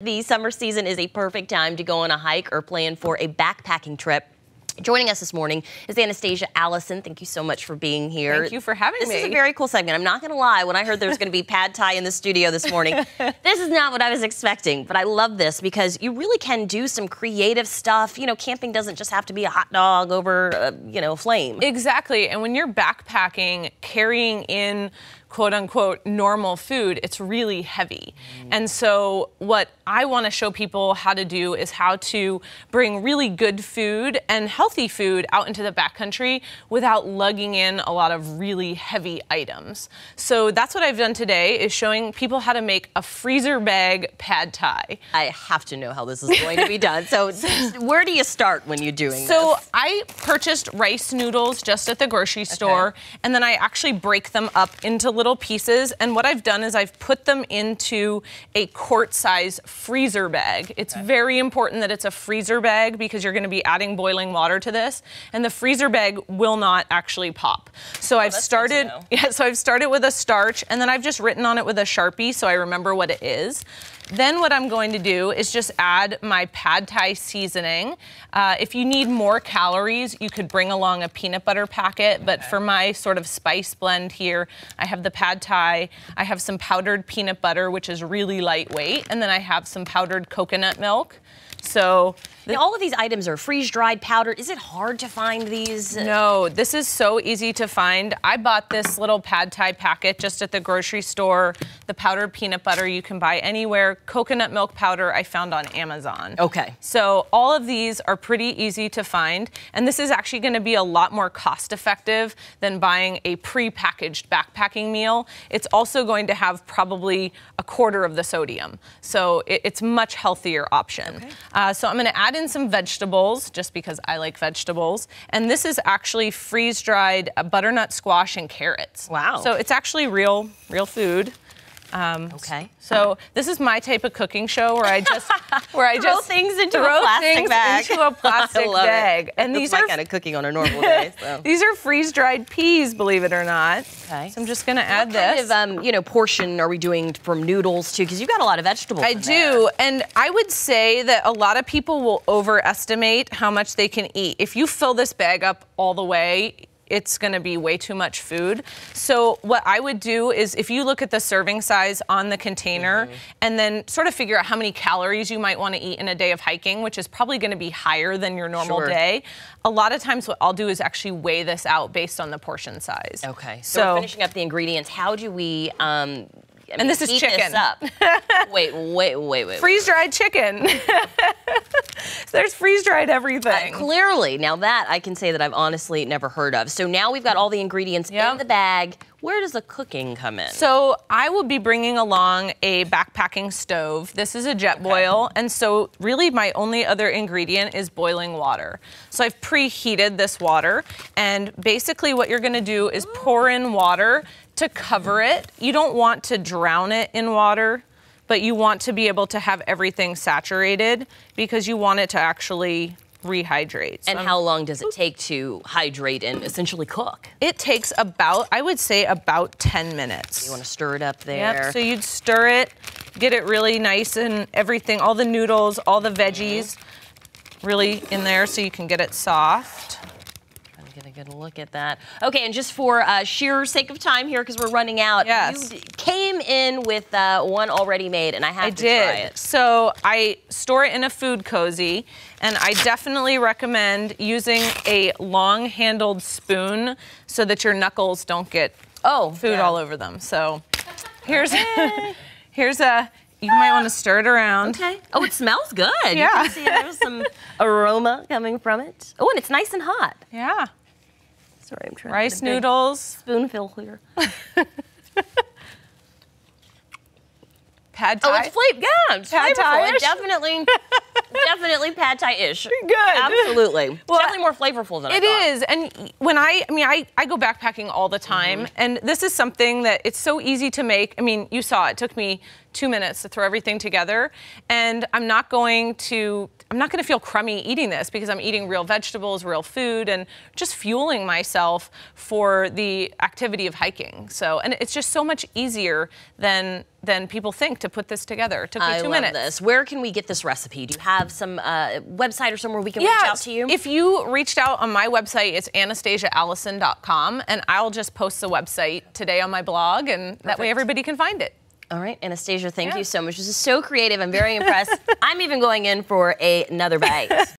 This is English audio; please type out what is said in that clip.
The summer season is a perfect time to go on a hike or plan for a backpacking trip. Joining us this morning is Anastasia. Allison, thank you so much for being here. Thank you for having me. This is a very cool segment. I'm not going to lie, when I heard there was going to be pad thai in the studio this morning, this is not what I was expecting, but I love this because you really can do some creative stuff. You know, camping doesn't just have to be a hot dog over, a flame. Exactly, and when you're backpacking, carrying in quote-unquote normal food, it's really heavy. And so what I want to show people how to do is how to bring really good food and healthy food out into the backcountry without lugging in a lot of really heavy items. So that's what I've done today, is showing people how to make a freezer bag pad thai. I have to know how this is going to be done. So where do you start when you're doing this? So I purchased rice noodles just at the grocery store, and then I actually break them up into little pieces, and what I've done is I've put them into a quart-size freezer bag. It's very important that it's a freezer bag because you're going to be adding boiling water to this, and the freezer bag will not actually pop. So I've started with a starch, and then I've just written on it with a Sharpie so I remember what it is. Then what I'm going to do is just add my pad thai seasoning. If you need more calories, you could bring along a peanut butter packet, but for my sort of spice blend here, I have the pad thai, I have some powdered peanut butter, which is really lightweight, and then I have some powdered coconut milk. So now, all of these items are freeze-dried, powdered. Is it hard to find these? No, this is so easy to find. I bought this little pad thai packet just at the grocery store. The powdered peanut butter you can buy anywhere. Coconut milk powder I found on Amazon. Okay. So all of these are pretty easy to find, and this is actually going to be a lot more cost-effective than buying a pre-packaged backpacking meal. It's also going to have probably a quarter of the sodium, so it's a much healthier option. Okay. So I'm going to add in some vegetables, just because I like vegetables. And this is actually freeze-dried butternut squash and carrots. Wow. So it's actually real food. Okay. So this is my type of cooking show where I just throw things into a plastic bag. And these are my kind of cooking on a normal day. So. These are freeze-dried peas, believe it or not. Okay. So I'm just going to add this. What kind of portion are we doing from noodles too? Because you've got a lot of vegetables. I do, and I would say that a lot of people will overestimate how much they can eat. If you fill this bag up all the way, it's going to be way too much food. So what I would do is, if you look at the serving size on the container and then sort of figure out how many calories you might want to eat in a day of hiking, which is probably going to be higher than your normal day, a lot of times what I'll do is actually weigh this out based on the portion size. Okay. So we're finishing up the ingredients. How do we and this is chicken. This up. Wait. Freeze-dried chicken. There's freeze-dried everything. Clearly, now that I can say that I've honestly never heard of. So now we've got all the ingredients in the bag. Where does the cooking come in? So I will be bringing along a backpacking stove. This is a jet boil, and so really my only other ingredient is boiling water. So I've preheated this water, and basically what you're gonna do is pour in water to cover it. You don't want to drown it in water, but you want to be able to have everything saturated because you want it to actually rehydrate. And how long does it take to hydrate and essentially cook? It takes about, I would say, about 10 minutes. You want to stir it up there. Yep, so you'd stir it, get it really nice and everything, all the noodles, all the veggies really in there so you can get it soft. Get a good look at that. Okay, and just for sheer sake of time here, because we're running out, you came in with one already made, and I have to try it. So I store it in a food cozy, and I definitely recommend using a long-handled spoon so that your knuckles don't get food all over them. So here's you might want to stir it around. Okay. Oh, it smells good. Yeah. You can see there's some aroma coming from it. Oh, and it's nice and hot. Yeah. Sorry, I'm trying rice noodles. Spoonful here. Pad thai. Oh, it's pad thai-ish? Definitely pad thai-ish. Good. Absolutely. Well, definitely more flavorful than I thought. It is, and when I go backpacking all the time, and this is something that it's so easy to make. I mean, you saw it took me 2 minutes to throw everything together, and I'm not going to feel crummy eating this because I'm eating real vegetables, real food, and just fueling myself for the activity of hiking. So, and it's just so much easier than people think to put this together. It took me 2 minutes. I love this. Where can we get this recipe? Do you have some website or somewhere we can reach out to you? If you reached out on my website, it's anastasiaallison.com, and I'll just post the website today on my blog, and that way everybody can find it. All right, Anastasia, thank you so much. This is so creative. I'm very impressed. I'm even going in for another bite.